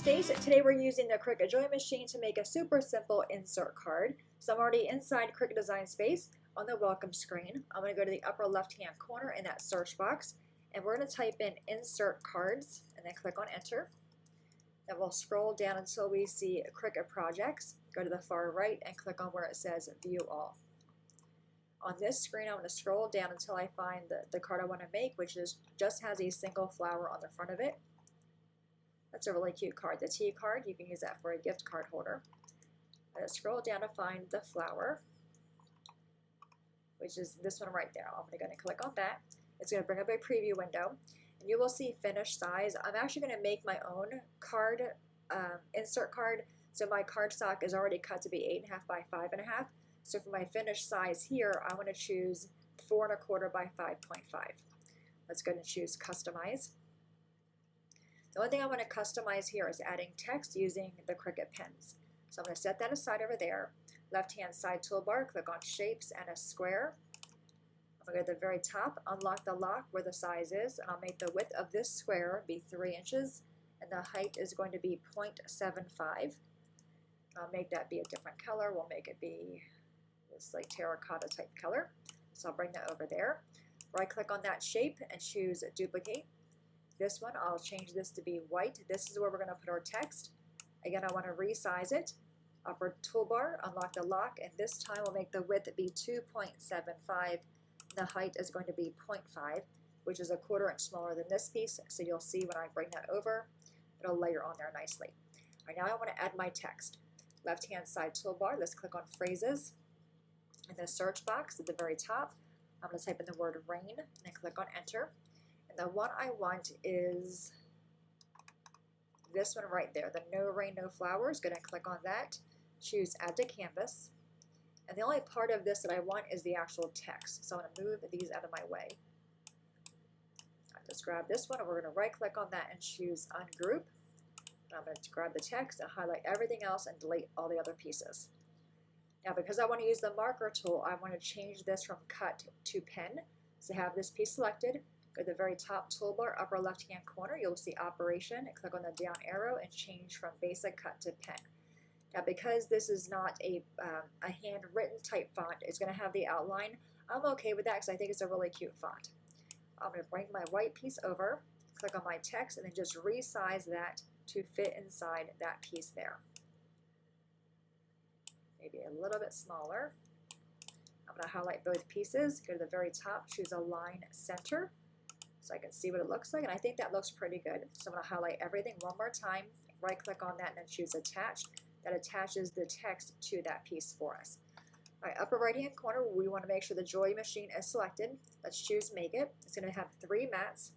Stace. Today we're using the Cricut Joy machine to make a super simple insert card. So I'm already inside Cricut Design Space on the welcome screen. I'm going to go to the upper left hand corner in that search box and we're going to type in insert cards and then click on enter. Then we'll scroll down until we see Cricut projects. Go to the far right and click on where it says view all. On this screen I'm going to scroll down until I find the card I want to make, which just has a single flower on the front of it. That's a really cute card. The T card, you can use that for a gift card holder. I'm going to scroll down to find the flower, which is this one right there. I'm going to click on that. It's going to bring up a preview window, and you will see finished size. I'm actually going to make my own card, insert card. So my cardstock is already cut to be 8.5 by 5.5. So for my finished size here, I want to choose 4.25 by 5.5. Let's go ahead and choose customize. The only thing I want to customize here is adding text using the Cricut pens. So I'm going to set that aside over there. Left hand side toolbar, click on shapes and a square. I'm going to go to the very top, unlock the lock where the size is, and I'll make the width of this square be 3 inches and the height is going to be 0.75. I'll make that be a different color. We'll make it be this like terracotta type color. So I'll bring that over there. Right click on that shape and choose duplicate. This one, I'll change this to be white. This is where we're going to put our text. Again, I want to resize it. Upper toolbar, unlock the lock, and this time we'll make the width be 2.75. The height is going to be 0.5, which is 1/4 inch smaller than this piece. So you'll see when I bring that over, it'll layer on there nicely. All right, now I want to add my text. Left hand side toolbar, let's click on phrases. In the search box at the very top, I'm going to type in the word rain and then click on enter. And the one I want is this one right there, the no rain, no flowers. Going to click on that, choose add to canvas. And the only part of this that I want is the actual text. So I'm going to move these out of my way. I'll just grab this one and we're going to right click on that and choose ungroup. And I'm going to grab the text and highlight everything else and delete all the other pieces. Now because I want to use the marker tool, I want to change this from cut to pen. So have this piece selected. Go to the very top toolbar, upper left hand corner, you'll see operation, and click on the down arrow and change from basic cut to pen. Now because this is not a handwritten type font, it's going to have the outline. I'm okay with that because I think it's a really cute font. I'm going to bring my white piece over, click on my text, and then just resize that to fit inside that piece there. Maybe a little bit smaller. I'm going to highlight both pieces, go to the very top, choose align center, so I can see what it looks like, and I think that looks pretty good. So I'm going to highlight everything one more time, right click on that, and then choose attach. That attaches the text to that piece for us. All right, upper right hand corner, we want to make sure the Joy machine is selected. Let's choose make it. It's going to have 3 mats.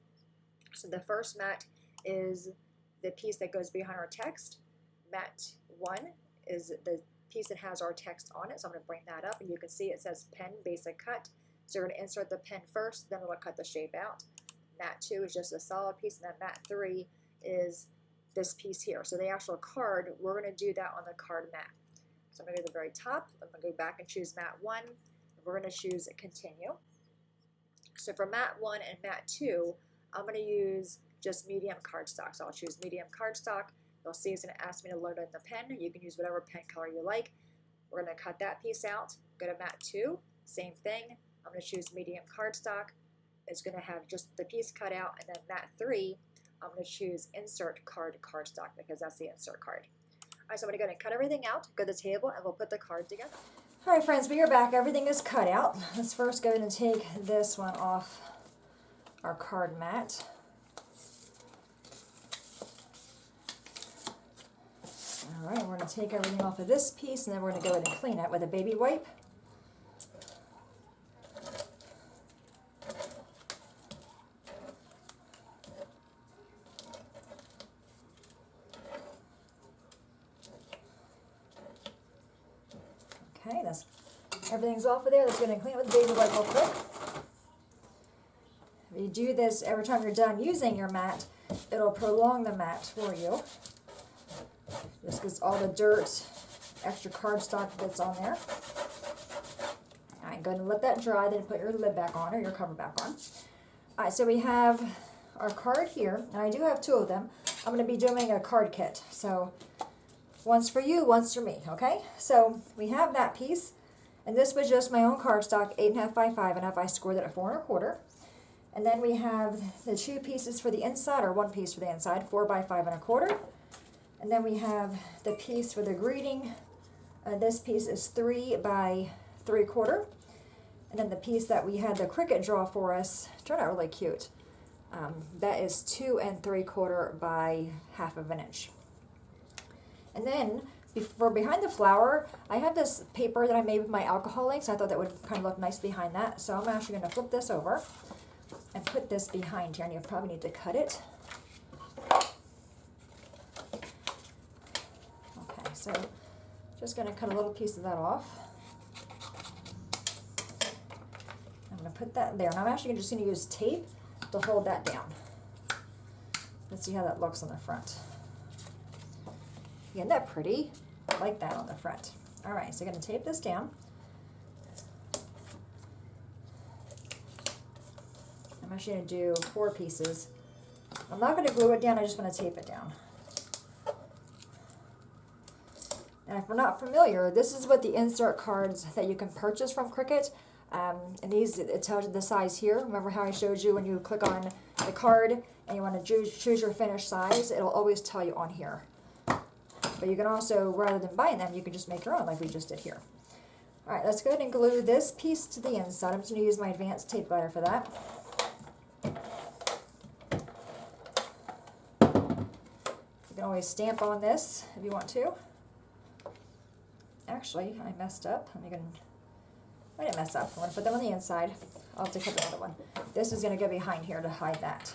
So the first mat is the piece that goes behind our text. Mat 1 is the piece that has our text on it. So I'm going to bring that up and you can see it says pen basic cut. So we're going to insert the pen first, then we'll cut the shape out. Mat 2 is just a solid piece, and then mat 3 is this piece here. So the actual card, we're going to do that on the card mat. So I'm going to go to the very top. I'm going to go back and choose mat 1. And we're going to choose continue. So for mat 1 and mat 2, I'm going to use just medium cardstock. So I'll choose medium cardstock. You'll see it's going to ask me to load in the pen. You can use whatever pen color you like. We're going to cut that piece out. Go to mat 2, same thing. I'm going to choose medium cardstock. It's going to have just the piece cut out, and then mat 3, I'm going to choose insert cardstock because that's the insert card. All right, so I'm going to go ahead and cut everything out, go to the table, and we'll put the card together. All right, friends, we are back. Everything is cut out. Let's first go ahead and take this one off our card mat. All right, we're going to take everything off of this piece, and then we're going to go ahead and clean it with a baby wipe. Okay, everything's off of there. Let's go ahead and clean it with a baby wipe real quick. If you do this every time you're done using your mat, it'll prolong the mat for you. Just gets all the dirt, extra cardstock that's on there. All right, go ahead and let that dry, then put your lid back on or your cover back on. All right, so we have our card here, and I do have 2 of them. I'm going to be doing a card kit. So one's for you, one's for me, okay? So we have that piece, and this was just my own cardstock, 8.5 by 5.5. I scored it at 4 1/4. And then we have the 2 pieces for the inside, or 1 piece for the inside, 4 by 5 1/4. And then we have the piece for the greeting. This piece is 3 by 3/4. And then the piece that we had the Cricut draw for us turned out really cute. That is 2 3/4 by 1/2 inch. And then for behind the flower, I have this paper that I made with my alcohol inks. I thought that would kind of look nice behind that. So I'm actually going to flip this over and put this behind here. And you probably need to cut it. Okay, so just going to cut a little piece of that off. I'm going to put that there. And I'm actually just going to use tape to hold that down. Let's see how that looks on the front. Isn't that pretty? I like that on the front. All right, so I'm going to tape this down. I'm actually going to do 4 pieces. I'm not going to glue it down, I just want to tape it down. And if we're not familiar, this is what the insert cards that you can purchase from Cricut. And these, it tells you the size here. Remember how I showed you when you click on the card and you want to choose your finished size, it'll always tell you on here. But you can also, rather than buying them, you can just make your own like we just did here. All right, let's go ahead and glue this piece to the inside. I'm just going to use my advanced tape glider for that. You can always stamp on this if you want to. Actually, I messed up. I didn't mess up. I'm going to put them on the inside. I'll have to cut the other one. This is going to go behind here to hide that.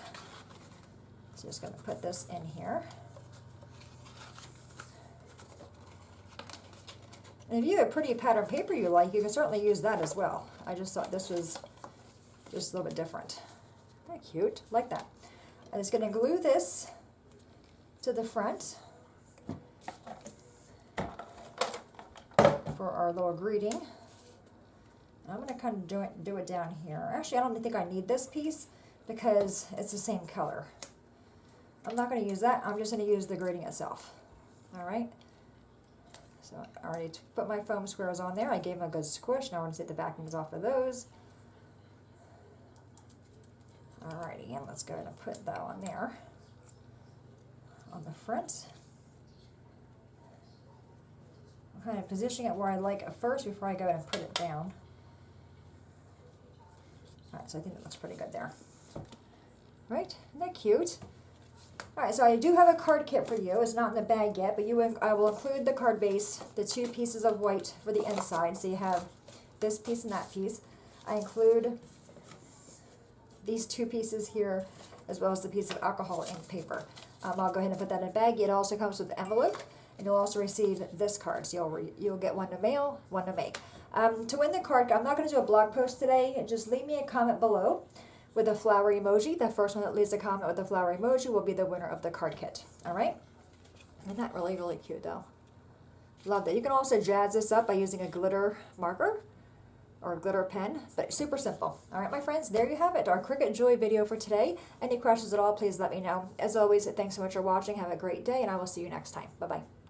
So just going to put this in here. And if you have a pretty pattern paper you like, you can certainly use that as well. I just thought this was just a little bit different. Isn't that cute? Like that. I'm just going to glue this to the front for our little greeting. I'm going to kind of do it down here. Actually, I don't think I need this piece because it's the same color. I'm not going to use that. I'm just going to use the greeting itself. All right. So I already put my foam squares on there. I gave them a good squish. Now I want to take the backings off of those. Alrighty, and let's go ahead and put that on there on the front. I'm kind of positioning it where I like it first before I go ahead and put it down. Alright, so I think it looks pretty good there. Right? Isn't that cute? Alright, so I do have a card kit for you. It's not in the bag yet, but I will include the card base, the 2 pieces of white for the inside. So you have this piece and that piece. I include these 2 pieces here, as well as the piece of alcohol ink paper. I'll go ahead and put that in a bag. It also comes with an envelope, and you'll also receive this card. So you'll get one to mail, one to make. To win the card, I'm not going to do a blog post today. Just leave me a comment below with a flower emoji. The first one that leaves a comment with the flower emoji will be the winner of the card kit. All right? Isn't that really, really cute, though? Love that. You can also jazz this up by using a glitter marker or a glitter pen, but super simple. All right, my friends, there you have it, our Cricut Joy video for today. Any questions at all, please let me know. As always, thanks so much for watching. Have a great day, and I will see you next time. Bye-bye.